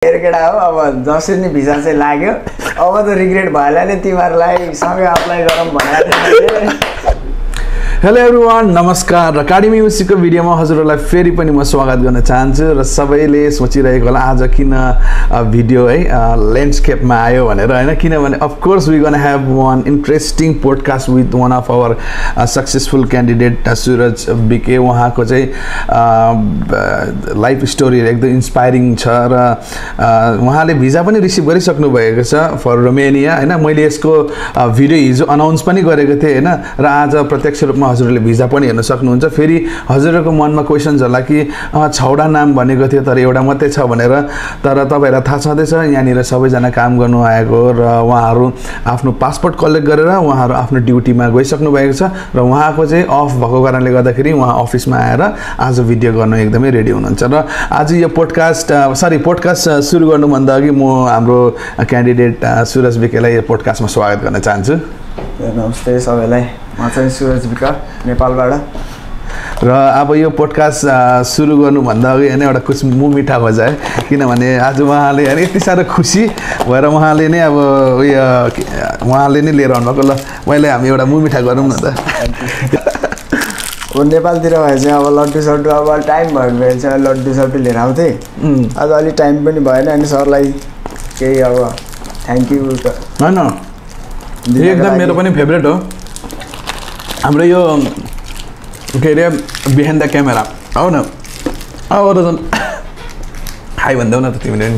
केटा हो अब जसरी नि भिजा चाहिँ लाग्यो अब त रिग्रेट भएला नि तिमीहरुलाई सँगै अप्लाई गरौँ भनेर थिएँ। हेलो एभ्रिवान, नमस्कार। अकाडेमी म्युजिकको भिडियोमा हजुरहरूलाई फेरि पनि म स्वागत गर्न चाहन्छु र सबैले सोचिरहेको होला आज किन भिडियो है ल्यान्डस्केपमा आयो भनेर हैन, किनभने of course we gonna have one interesting podcast with one of our successful candidate Suraj BK. उहाँको चाहिँ लाइफ स्टोरी एकदम इन्स्पायरिङ छ र उहाँले भिजा पनि रिसिभ गरिसक्नु भएको छ फर रोमेनिया हैन। मैले यसको भिडियो हिजो अनाउन्स पनि गरेको थिएँ हैन, र आज प्रत्यक्ष रूपमा हजुरले भिजा पनि हेर्न सक्नुहुन्छ। फेरि हजुरहरूको मनमा क्वेशन्स होला कि 6वटा नाम भनेको थियो तर एउटा मात्रै छ भनेर, तर तपाईहरुलाई थाहा छँदैछ यहाँनिर सबैजना काम गर्नु आएको र उहाँहरू आफ्नो पासपोर्ट कलेक्ट गरेर उहाँहरू आफ्नो ड्युटीमा गइसक्नु भएको छ र उहाँको चाहिँ अफ भएको कारणले गर्दाखेरि उहाँ अफिसमा आएर आज भिडियो गर्न एकदमै रेडी हुनुहुन्छ। र आज यो पोडकास्ट सुरु गर्नुभन्दा अघि म हाम्रो क्यान्डिडेट सुरज बिकेलाई यो पोडकास्टमा स्वागत गर्न चाहन्छु। नमस्ते सबैलाई, म चाहिँ सुरज बिक नेपालबाट। र अब यो पोडकास्ट सुरु गर्नुभन्दा अघि होइन एउटा कुछ मुख मिठा हो जाए, किनभने आज उहाँले यति साह्रो खुसी भएर उहाँले नै अब उहाँले नै लिएर आउनुभएको। ल मैले हामी एउटा मुख मिठा गरौँ न त। अब नेपालतिर भए चाहिँ अब लड्डु सड्डु अब टाइम भएको भए चाहिँ लड्डु सड्डु लिएर आउँथेँ। आज अलि टाइम पनि भएन अनि सरलाई केही अब थ्याङ्क यू होइन, एकदम मेरो पनि फेभरेट हो हाम्रो यो के अरे बिहाइन्ड द क्यामेरा हो न। अब त झन् हाई भन्दैौ न त तिमीले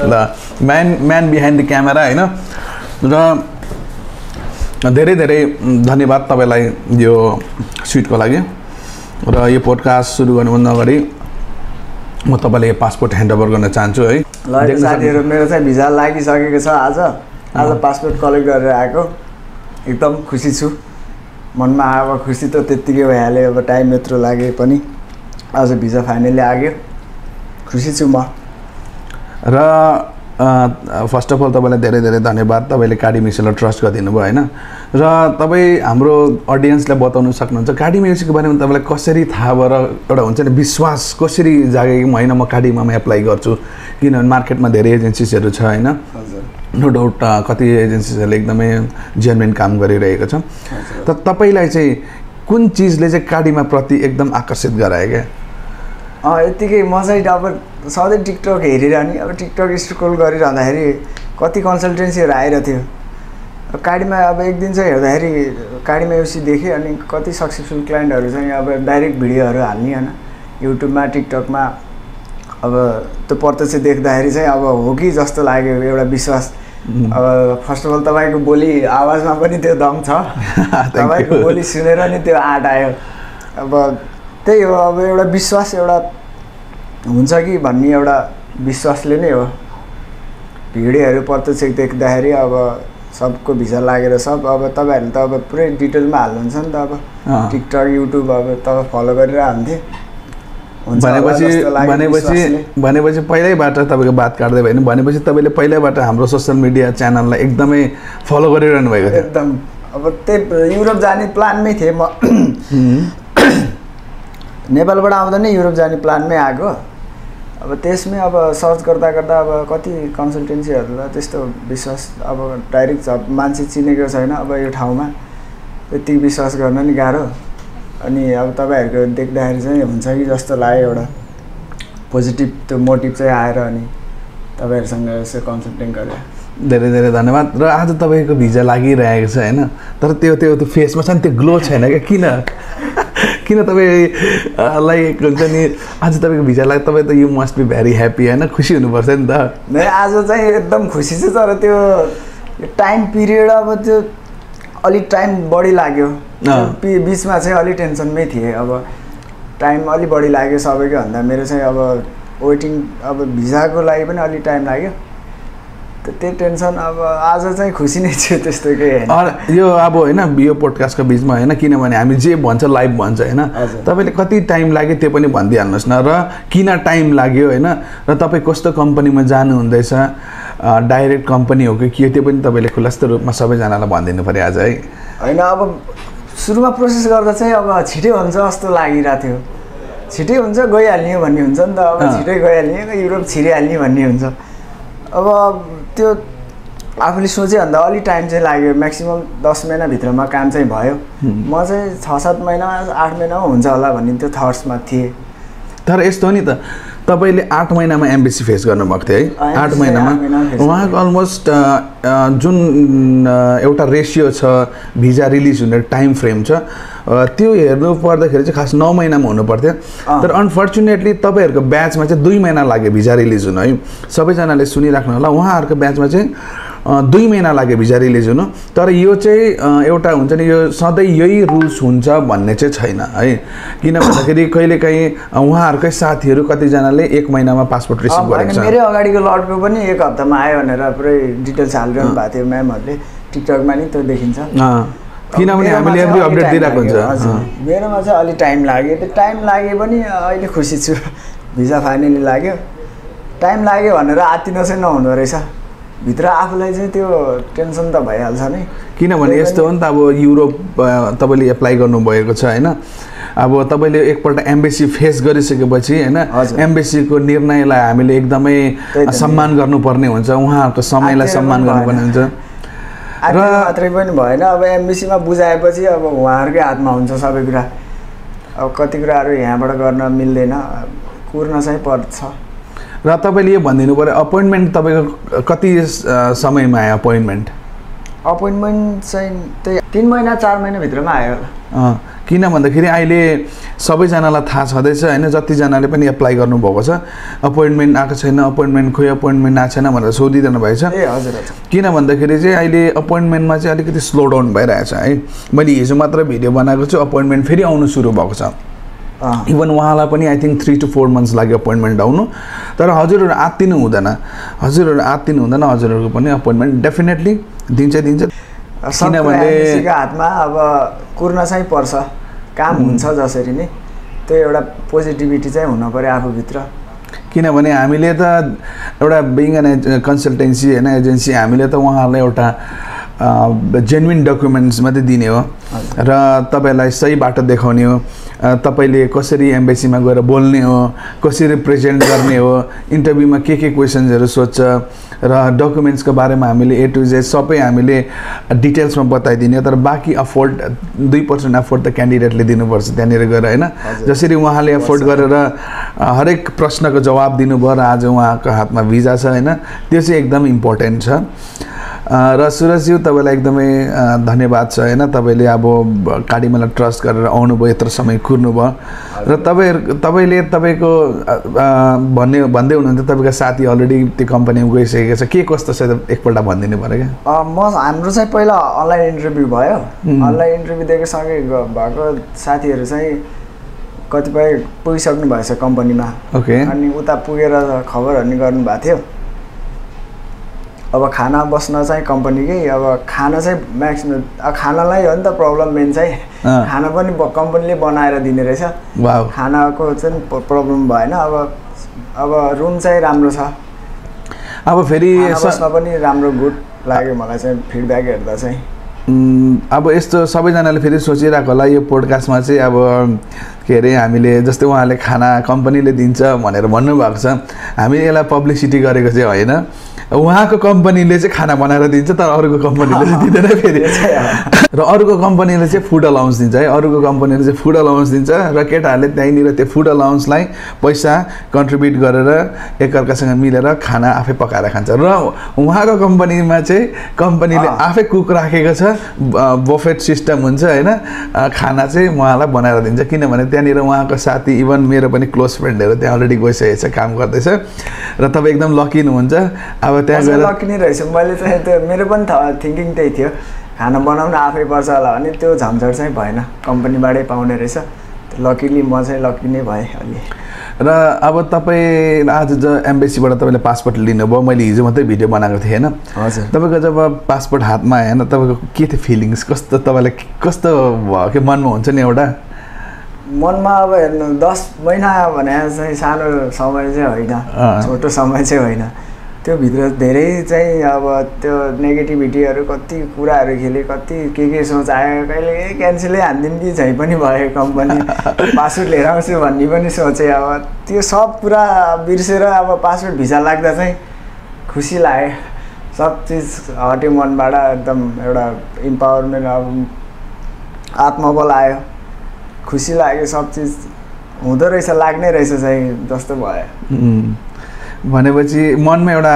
ल म्यान बिहाइन्ड द क्यामेरा होइन। र धेरै धेरै धन्यवाद तपाईँलाई यो स्विटको लागि। र यो पोडकास्ट सुरु गर्नुभन्दा अगाडि म तपाईँलाई यो पासपोर्ट ह्यान्डओभर गर्न चाहन्छु है। ल साथीहरू, मेरो चाहिँ भिजा लागिसकेको छ। आज पासपोर्ट कलेक्ट गरेर आएको, एकदम खुसी छु। मनमा अब खुसी त त्यत्तिकै भइहाल्यो, अब टाइम यत्रो लागे पनि आज भिजा फाइनली आग्यो, खुसी छु म। र फर्स्ट अफ अल तपाईँलाई धेरै धेरै धन्यवाद, तपाईँले काडी म्युजिकलाई ट्रस्ट गरिदिनु भयो होइन। र तपाईँ हाम्रो अडियन्सलाई बताउनु सक्नुहुन्छ काडी म्युजिकको बारेमा तपाईँलाई कसरी थाहा भएर एउटा हुन्छ नि विश्वास कसरी जाग्यो कि होइन म काडीमा एप्लाई गर्छु, किनभने मार्केटमा धेरै एजेन्सिजहरू छ होइन। नो डाउट कति एजेन्सिजहरूले एकदमै जेन्युइन काम गरिरहेको छ। तर तपाईँलाई चाहिँ कुन चिजले चाहिँ काडीमा प्रति एकदम आकर्षित गरायो क्या? यत्तिकै म चाहिँ अब सधैँ टिकटक हेरिरहने, अब टिकटक स्क्रोल गरिरहँदाखेरि कति कन्सल्टेन्सीहरू आइरहेको थियो। काडीमा अब एक दिन चाहिँ हेर्दाखेरि काडीमा एउसी देखेँ अनि कति सक्सेसफुल क्लाइन्टहरू चाहिँ अब डाइरेक्ट भिडियोहरू हाल्ने होइन युट्युबमा टिकटकमा। अब त्यो प्रत्यक्ष देख्दाखेरि चाहिँ अब हो कि जस्तो लाग्यो, एउटा विश्वास। अब फर्स्ट अफ अल तपाईँको बोली आवाजमा पनि त्यो दम छ, तपाईँको बोली सुनेर नि त्यो आँट आयो। अब त्यही हो, अब एउटा विश्वास एउटा हुन्छ कि भन्ने एउटा विश्वासले नै हो। भिडियोहरू प्रत्यक्ष देख्दाखेरि अब सबको भिजा लागेर सब अब तपाईँहरूले त अब पुरै डिटेलमा हाल्नुहुन्छ नि त। अब टिकटक युट्युब अब तपाईँ फलो गरेर हाल्थे भनेपछि पहिल्यैबाट तपाईँको बात काट्दै भयो भनेपछि तपाईँले पहिल्यैबाट हाम्रो सोसियल मिडिया च्यानललाई एकदमै फलो गरिरहनु भएको थियो। एकदम अब त्यही युरोप जाने प्लानमै थिएँ म। नेपालबाट आउँदा नै युरोप जाने प्लानमै आएको। अब त्यसमै अब सर्च गर्दा गर्दा अब कति कन्सल्टेन्सीहरूलाई त्यस्तो विश्वास अब डाइरेक्ट मान्छे चिनेको छैन अब यो ठाउँमा, त्यति विश्वास गर्न नि गाह्रो। अनि अब तपाईँहरूको देख्दाखेरि चाहिँ हुन्छ कि जस्तो लाग्यो, एउटा पोजिटिभ त्यो मोटिभ चाहिँ आएर अनि तपाईँहरूसँग यसो कन्सल्टिङ गरेँ। धेरै धेरै धन्यवाद। र आज तपाईँको भिजा लागिरहेको छ होइन, तर त्यो फेसमा छ नि त्यो ग्लो छैन क्या? किन तपाईँलाई हुन्छ नि आज तपाईँको भिजा लाग्यो, तपाईँ त you must be very happy होइन, खुसी हुनुपर्छ नि त। आज चाहिँ एकदम खुसी छु, तर त्यो टाइम पिरियड अब त्यो अलिक टाइम बढी लाग्यो। बिचमा चाहिँ अलिक टेन्सनमै थिएँ, अब टाइम अलिक बढी लाग्यो सबैको भन्दा। मेरो चाहिँ अब वेटिङ अब भिजाको लागि पनि अलिक टाइम लाग्यो, त्यही टेन्सन। अब आज चाहिँ खुसी नै छु, त्यस्तो केही होइन। यो अब होइन यो पोडकास्टको बिचमा होइन, किनभने हामी जे भन्छ लाइभ भन्छ होइन, तपाईँले कति टाइम लाग्यो त्यो पनि भनिदिइहाल्नुहोस् न, र किन टाइम लाग्यो होइन, र तपाईँ कस्तो कम्पनीमा जानुहुँदैछ, डाइरेक्ट कम्पनी हो कि के, त्यो पनि तपाईँले खुलस्त रूपमा सबैजनालाई भनिदिनु पऱ्यो आज है। होइन अब सुरुमा प्रोसेस गर्दा चाहिँ अब छिटै हुन्छ जस्तो लागिरहेको थियो, छिटै हुन्छ गइहाल्ने भन्ने हुन्छ नि त अब छिटै गइहाल्ने युरोप छिरिहाल्ने भन्ने हुन्छ अब त्यो आफूले सोचेभन्दा अलि टाइम चाहिँ लाग्यो म्याक्सिमम् 10 महिनाभित्रमा काम चाहिँ भयो म चाहिँ 6-7 महिनामा 8 महिनामा हुन्छ होला भन्ने त्यो थट्समा थिएँ तर यस्तो हो नि त तपाईले 8 महिनामा एम्बेसी फेस गर्नुभएको थियो है 8 महिनामा उहाँको अलमोस्ट जुन एउटा रेसियो छ भिजा रिलिज हुने टाइम फ्रेम छ त्यो हेर्नु पर्दाखेरि चाहिँ खास 9 महिनामा हुनु पर्थ्यो तर अनफर्चुनेटली तपाईहरुको ब्याचमा चाहिँ 2 महिना लाग्यो भिजा रिलिज हुन है सबैजनाले सुनिराख्नु होला उहाँहरुको ब्याचमा चाहिँ 2 महिना लाग्यो भिजा रिलिज हुनु तर यो चाहिँ एउटा हुन्छ नि यो सधैँ यही रुल्स हुन्छ भन्ने चाहिँ छैन है किन भन्दाखेरि कहिलेकाहीँ उहाँहरुकै साथीहरु कतिजनाले 1 महिनामा पासपोर्ट रिसिभ गरेको छ मेरो अगाडिको लडको पनि 1 हप्तामा आयो भनेर पुरै डिटेल्स हालिरहनु भएको थियो म्यामहरुले टिकटकमा नि त्यो देखिन्छ किनभने हामीले एभ्री अपडेट दिइराको हुन्छ मेरोमा चाहिँ अलि टाइम लाग्यो त्यो टाइम लागे पनि अहिले खुसी छु भिजा फाइनली लाग्यो टाइम लाग्यो भनेर आत्तिन चाहिँ नहुँदो रहेछ भित्र आफूलाई चाहिँ त्यो टेन्सन त भइहाल्छ नि किनभने यस्तो हो नि त अब युरोप तपाईले एप्लाई गर्नुभएको छ हैन अब तपाईले एकपल्ट एम्बेसी फेस गरिसकेपछि हैन एम्बेसीको निर्णयलाई हामीले एकदमै सम्मान गर्नुपर्ने हुन्छ उहाँहरुको समयलाई सम्मान गर्नुपर्ने हुन्छ र मात्रै पनि भएन अब एम्बेसीमा बुझाएपछि अब उहाँहरुकै हातमा हुन्छ सबै कुरा अब कति कुराहरु यहाँबाट गर्न मिल्दैन कुर्न चाहिँ पर्छ र तपाईले यो भन्दिनु पर्यो अपोइन्टमेन्ट तपाईको कति समयमा आयो अपोइन्टमेन्ट चाहिँ त्यही 3 महिना 4 महिना भित्रमा आयो किन भन्दाखेरि अहिले सबैजनालाई थाहा छदैछ हैन जतिजनाले पनि एप्लाई गर्नुभएको छ अपोइन्टमेन्ट आएको छैन अपोइन्टमेन्ट खोइ अपोइन्टमेन्ट आएको छैन भनेर सोधिरहनु भएको छ ए हजुर किन भन्दाखेरि चाहिँ अहिले अपोइन्टमेन्टमा चाहिँ अलिकति स्लो डाउन भइरहेछ है मैले हिजो मात्र भिडियो बनाएको छु अपोइन्टमेन्ट फेरि आउनु सुरु भएको छ इभन उहाँलाई पनि आई थिंक 3 to 4 months लाग्यो अपोइन्टमेन्ट आउनु तर हजुरहरु आत्तिनु हुँदैन हजुरहरुको पनि अपोइन्टमेन्ट डेफिनेटली दिन्छ किनभने हातमा अब कुर्न चाहिँ पर्छ काम हुन्छ जसरी नै त्यो एउटा पोजिटिभिटी चाहिँ हुन पर्यो आफूभित्र किनभने हामीले त एउटा बिङ एन कन्सल्टेन्सी हैन एजेन्सी हामीले त उहाँहरुलाई एउटा जेन्युइन डकुमेन्ट्स मात्रै दिने हो र तपाईलाई सही बाटो देखाउने हो तपाईले कसरी एम्बेसीमा गएर बोल्ने हो कसरी प्रेजेन्ट गर्ने हो इन्टरभ्यूमा के क्वेशन्सहरु सोध्छ र डकुमेन्ट्सको बारेमा हामीले ए टु जेड सबै हामीले डिटेल्समा बताइदिने तर बाकी अफोर्ड 2% अफोर्ड त क्यान्डिडेटले दिनुपर्छ त्यहाँनिर गएर हैन जसरी उहाँले अफोर्ड गरेर हरेक प्रश्नको जवाब दिनुभयो र आज उहाँको हातमा भिजा छ हैन त्यो चाहिँ एकदम इम्पोर्टेन्ट छ र सुरजज्यू तपाईलाई एकदमै धन्यवाद छ हैन तपाईले अब काडीमालाई ट्रस्ट गरेर आउनुभयो यत्र समय कुर्नुभयो र तपाईले तपाईको भन्दै हुनुहुन्छ तपाईको साथी अलरेडी त्यो कम्पनीमा गइसकेको छ के कस्तो छ एकपल्ट भनिदिनु पर्यो के हाम्रो चाहिँ पहिला अनलाइन इन्टरभ्यु भयो अनलाइन इन्टरभ्यु दिएसँगै भएको साथीहरु चाहिँ कतिपय पुगिसक्नु भएछ कम्पनीमा ओके अनि उता पुगेर खबरहरु नि गर्नु भएको थियो अब खाना बस्न चाहिँ कम्पनीकै अब खाना चाहिँ म्याक्सिमम खानालाई हो नि त प्रब्लम मेन चाहिँ खाना पनि कम्पनीले बनाएर दिने रहेछ वाउ खानाको चाहिँ प्रब्लम भएन अब रुम चाहिँ राम्रो छ अब फेरि बस्न पनि राम्रो गुड लाग्यो मलाई चाहिँ फिडब्याक हेर्दा चाहिँ अब यस्तो सबैजनाले फेरि सोचिरहेको होला यो पोडकास्टमा चाहिँ अब के अरे हामीले जस्तै उहाँले खाना कम्पनीले दिन्छ भनेर भन्नुभएको छ हामीले यसलाई पब्लिसिटी गरेको चाहिँ होइन उहाँको कम्पनीले चाहिँ खाना बनाएर दिन्छ तर अरूको कम्पनीले चाहिँ दिँदैन फेरि र अरूको कम्पनीले चाहिँ फुड अलाउन्स दिन्छ है अरूको कम्पनीले चाहिँ फुड अलाउन्स दिन्छ र केटाहरूले त्यहीँनिर त्यो फुड अलाउन्सलाई पैसा कन्ट्रिब्युट गरेर एकअर्कासँग मिलेर खाना आफै पकाएर खान्छ र उहाँको कम्पनीमा चाहिँ कम्पनीले आफै कुक राखेको छ बफेट सिस्टम हुन्छ हैन खाना चाहिँ उहाँलाई बनाएर दिन्छ किनभने त्यहाँनिर उहाँको साथी इभन मेरो पनि क्लोज फ्रेन्डहरु त्यहाँ अलरेडी गइसकेको छ काम गर्दैछ र तपाईँ एकदम लकी हुनुहुन्छ अब त्यहाँ गएर लकी नै रहेछ मैले चाहिँ त्यो मेरो पनि थिंकिङ त्यही थियो खाना बनाउन आफै पर्छ होला भने त्यो झन्झट चाहिँ भएन कम्पनीबाटै पाउने रहेछ लकीली म चाहिँ लकी नै भएँ अलि र अब तपाईँ आज एम्बेसीबाट तपाईले पासपोर्ट लिनुभयो मैले हिजो मात्रै भिडियो बनाएको थिएँ हैन हजुर तपाईको जब पासपोर्ट हातमा आयो हैन तपाईको के थियो फिलिङ्स कस्तो तपाईलाई कस्तो भयो के मनमा हुन्छ नि एउटा मनमा अब हेर्नु 10 महिना भने चाहिँ सानो समय चाहिँ होइन छोटो समय चाहिँ होइन त्यो भित्र धेरै चाहिँ अब त्यो नेगेटिभिटीहरू कति कुराहरू खेले कति के सोच आयो कहिले क्यान्सलै हानिदिउँ कि झै पनि भयो कम्पनी पासपोर्ट लिएर आउँछु भन्ने पनि सोचेँ अब त्यो सब कुरा बिर्सेर अब पासपोर्ट भिसा लाग्दा चाहिँ खुसी लाग्यो सब चिज हट्यो मनबाट एकदम एउटा इम्पावरमेन्ट अब आत्मबल आयो खुसी लाग्यो सब चिज हुँदो रहेछ लाग्ने रहेछ चाहिँ जस्तो भयो भनेपछि मनमा एउटा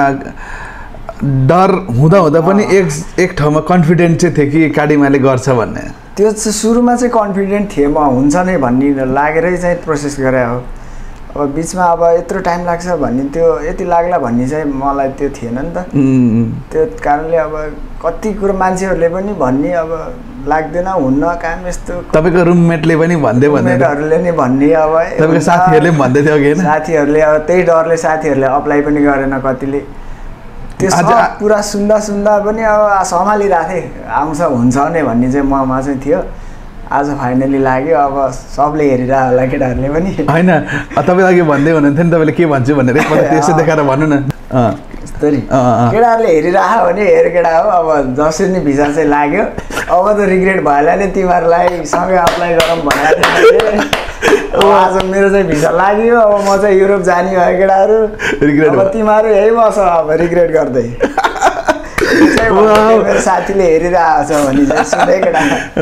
डर हुँदा हुँदा पनि एक ठाउँमा कन्फिडेन्ट चाहिँ थियो कि काडिमाले गर्छ भन्ने त्यो चाहिँ सुरुमा चाहिँ कन्फिडेन्ट थिएँ म हुन्छ नै भन्ने लागेरै चाहिँ प्रोसेस गरे हो अब बिचमा अब यत्रो टाइम लाग्छ भन्ने त्यो यति लाग्ला भन्ने चाहिँ मलाई त्यो थिएन नि त त्यो कारणले अब कति कुरो मान्छेहरूले पनि भन्ने अब लाग्दैन हुन्न काम यस्तो तपाईँको रुममेटले पनि रुममेटहरूले नि भन्ने अब तपाईँको साथीहरूले पनि भन्दै थियो कि साथीहरूले अब त्यही डरले साथीहरूले अप्लाई पनि गरेन कतिले त्यो सब पुरा सुन्दा पनि अब सम्हालिरहेको थिएँ आउँछ हुन्छ नै भन्ने चाहिँ ममा चाहिँ थियो आज फाइनली लाग्यो अब सबले हेरिरह होला केटाहरूले पनि होइन तपाईँ अघि भन्दै हुनुहुन्थ्यो नि तपाईँले के भन्छु भनेर त्यसो देखाएर भन्नु न यस्तरी केटाहरूले हेरिरह भने हेर केटा हो अब जसरी नि भिसा चाहिँ लाग्यो अब त रिग्रेट भएला नि तिमीहरूलाई सँगै अप्लाई गरौँ भनेको थिएँ अब आज मेरो चाहिँ भिसा लाग्यो अब म चाहिँ युरोप जाने भयो केटाहरू रिग्रेट अब तिमीहरू यही बस अब रिग्रेट गर्दै मेरो साथीले हेरिरहेको छ भने चाहिँ सुने केटा ल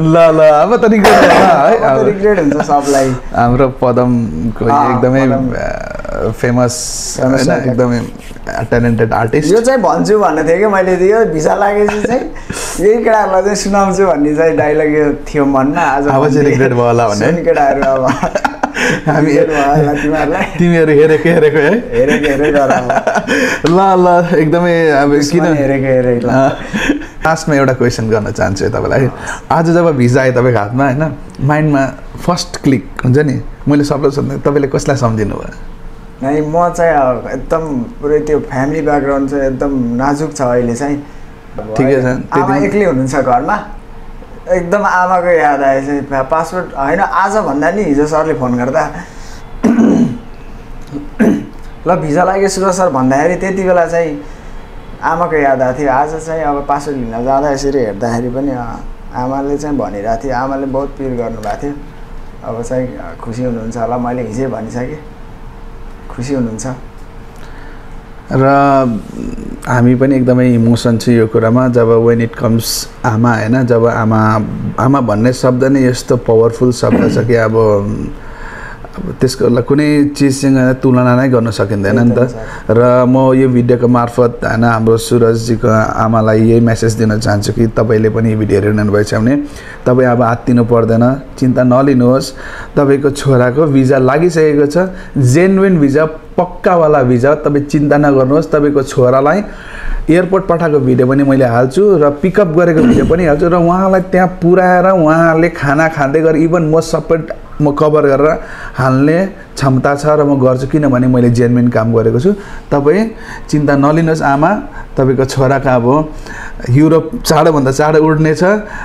अब त रिग्रेट हुन्छ सबलाई हाम्रो पदमको एकदमै फेमस होइन एकदमै ट्यालेन्टेड आर्टिस्ट यो चाहिँ भन्छु भन्ने थियो कि मैले यो भिसा लागेपछि चाहिँ यही केटाहरूलाई चाहिँ सुनाउँछु भन्ने चाहिँ डाइलग यो थियो मनमा आज चाहिँ रिग्रेट भयो होला भन्ने केटाहरू अब हामी तिमीहरू हेरेको है ल एकदमै अब किन हेरेको लास्टमा एउटा क्वेसन गर्न चाहन्छु तपाईँलाई आज जब भिजा आयो तपाईँको हातमा होइन माइन्डमा फर्स्ट क्लिक हुन्छ नि मैले सबलाई सोध्नु तपाईँले कसलाई सम्झिनु भयो नै म चाहिँ एकदम पुरै त्यो फ्यामिली ब्याकग्राउन्ड चाहिँ एकदम नाजुक छ अहिले चाहिँ ठिकै छ आमा एक्लै हुनुहुन्छ घरमा एकदम आमाको याद आयो चाहिँ पासपोर्ट होइन आज भन्दा नि हिजो सरले फोन गर्दा ल भिजा लाग्यो सुरज सर भन्दाखेरि त्यति बेला चाहिँ आमाको याद आएको थियो आज चाहिँ अब पासपोर्ट लिन जाँदा यसरी हेर्दाखेरि पनि आमाले चाहिँ भनिरहेको थियो आमाले बहुत पिर गर्नुभएको थियो अब चाहिँ खुसी हुनुहुन्छ होला मैले हिजै भनिसकेँ खुसी हुनुहुन्छ र हामी पनि एकदमै इमोसन छ यो कुरामा जब वेन इट कम्स आमा होइन जब आमा भन्ने शब्द नै यस्तो पावरफुल शब्द छ कि अब त्यसको कुनै चिजसँग तुलना नै गर्न सकिँदैन नि त र म यो भिडियोको मार्फत होइन हाम्रो सुरजजीको आमालाई यही मेसेज दिन चाहन्छु कि तपाईँले पनि यो भिडियो हेरिरहनु भएछ भने तपाईँ अब आत्तिनु पर्दैन चिन्ता नलिनुहोस् तपाईँको छोराको भिजा लागिसकेको छ जेन्युन भिजा पक्कावाला भिजा तपाईँ चिन्ता नगर्नुहोस् तपाईँको छोरालाई एयरपोर्ट पठाएको भिडियो पनि मैले हाल्छु र पिकअप गरेको भिडियो पनि हाल्छु र उहाँलाई त्यहाँ पुऱ्याएर उहाँले खाना खाँदै गरेर इभन म सबै म कभर गरेर हाल्ने क्षमता छ र म गर्छु किनभने मैले जेन्युन काम गरेको छु तपाईँ चिन्ता नलिनुहोस् आमा तपाईँको छोराको अब युरोप चाँडोभन्दा चाँडो उड्नेछ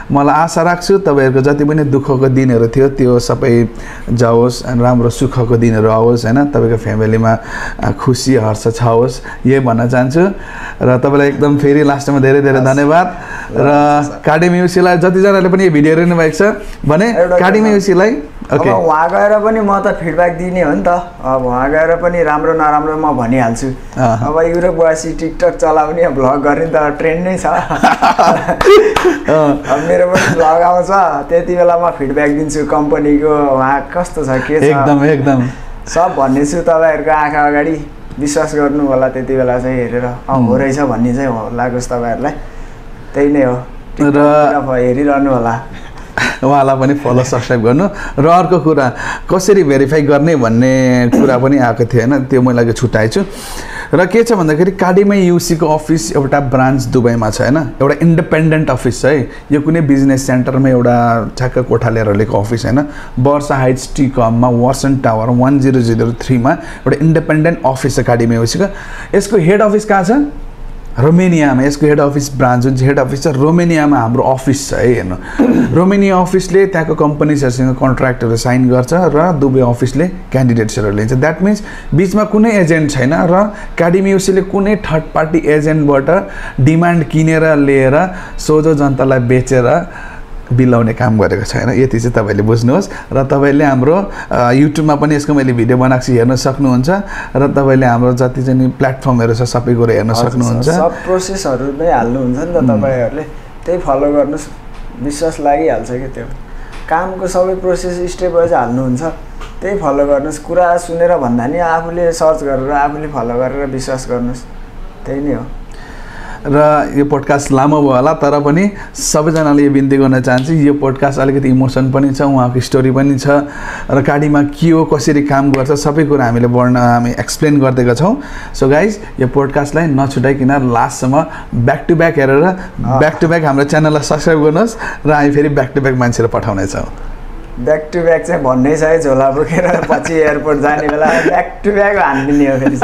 मलाई आशा राख्छु तपाईँहरूको जति पनि दुःखको दिनहरू थियो त्यो सबै जाओस् राम्रो सुखको दिनहरू आओस् होइन तपाईँको फ्यामिलीमा खुसी हर्ष छाओस् यही भन्न चाहन्छु र तपाईँलाई एकदम फेरि लास्टमा धेरै धेरै धन्यवाद र काडिमेयुसीलाई जतिजनाले पनि यो भिडियो हेर्नु भएको छ भने काडिमेयुसीलाई अब वहाँ गएर पनि म त फिडब्याक दिने हो नि त अब वहाँ गएर पनि राम्रो नराम्रो म भनिहाल्छु अब युरोप गएपछि टिकटक चलाउने भ्लग गर्ने त ट्रेन्ड नै छ अब मेरो पनि भ्लग आउँछ त्यति बेला म फिडब्याक दिन्छु कम्पनीको वहाँ कस्तो छ के छ एकदम सब भन्नेछु तपाईँहरूको आँखा अगाडि विश्वास गर्नु होला त्यति बेला चाहिँ हेरेर हो रहेछ भन्ने चाहिँ लागोस् तपाईँहरूलाई त्यही नै हो र हेरिरहनु होला उहाँलाई पनि फलो सब्सक्राइब गर्नु र अर्को कुरा कसरी भेरिफाई गर्ने भन्ने कुरा पनि आएको थियो होइन त्यो मैले अघि छुट्याएछु र के छ भन्दाखेरि काडिमेयुसीको अफिस एउटा ब्रान्च दुबईमा छ होइन एउटा इन्डिपेन्डेन्ट अफिस छ है यो कुनै बिजनेस सेन्टरमा एउटा ठ्याक्क कोठा लिएर लिएको अफिस होइन वर्षा हाइट्स टी कममा वासन टावर 1003 मा एउटा इन्डिपेन्डेन्ट अफिस छ काडिमेयुसीको यसको हेड अफिस कहाँ छ रोमेनियामा यसको हेड अफिस ब्रान्च जुन चाहिँ हेड अफिस छ रोमेनियामा हाम्रो अफिस छ है हेर्नु रोमेनिया अफिसले त्यहाँको कम्पनीजहरूसँग कन्ट्र्याक्टहरू साइन गर्छ र दुबई अफिसले क्यान्डिडेट्सहरू लिन्छ द्याट मिन्स बिचमा कुनै एजेन्ट छैन र एकाडेमियुसीले कुनै थर्ड पार्टी एजेन्टबाट डिमान्ड किनेर लिएर सोझो जनतालाई बेचेर बिलाउने काम गरेको छैन यति चाहिँ तपाईँले बुझ्नुहोस् र तपाईँले हाम्रो युट्युबमा पनि यसको मैले भिडियो बनाएको छु हेर्न सक्नुहुन्छ र तपाईँले हाम्रो जति चाहिँ प्लेटफर्महरू छ सबै कुरो हेर्न सक्नुहुन्छ सब प्रोसेसहरू नै हाल्नुहुन्छ नि त तपाईँहरूले त्यही फलो गर्नुहोस् विश्वास लागिहाल्छ कि त्यो कामको सबै प्रोसेस स्टेप वाइज हाल्नुहुन्छ त्यही फलो गर्नुहोस् कुरा सुनेर भन्दा नि आफूले सर्च गरेर आफूले फलो गरेर विश्वास गर्नुहोस् त्यही नै हो र यो पोडकास्ट लामो भयो होला तर पनि सबैजनाले यो बिन्ती गर्न चाहन्छु यो पोडकास्ट अलिकति इमोसन पनि छ उहाँको स्टोरी पनि छ र काडीमा के हो कसरी काम गर्छ सबै कुरा हामी एक्सप्लेन गरिदिएका छौँ सो गाइज यो पोडकास्टलाई नछुटाइकन लास्टसम्म ब्याक टु ब्याक हेरेर ब्याक टु ब्याक हाम्रो च्यानललाई सब्सक्राइब गर्नुहोस् र हामी फेरि ब्याक टु ब्याक मान्छेहरू पठाउनेछौँ ब्याक टु ब्याक चाहिँ भन्नै छ है झोला बोकेर पछि एयरपोर्ट जाने बेला ब्याक टु ब्याक हान्दिने हो फेरि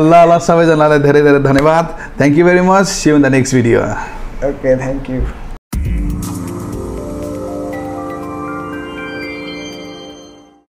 ल सबैजनालाई धेरै धेरै धन्यवाद thank you very much see you in the next video okay thank you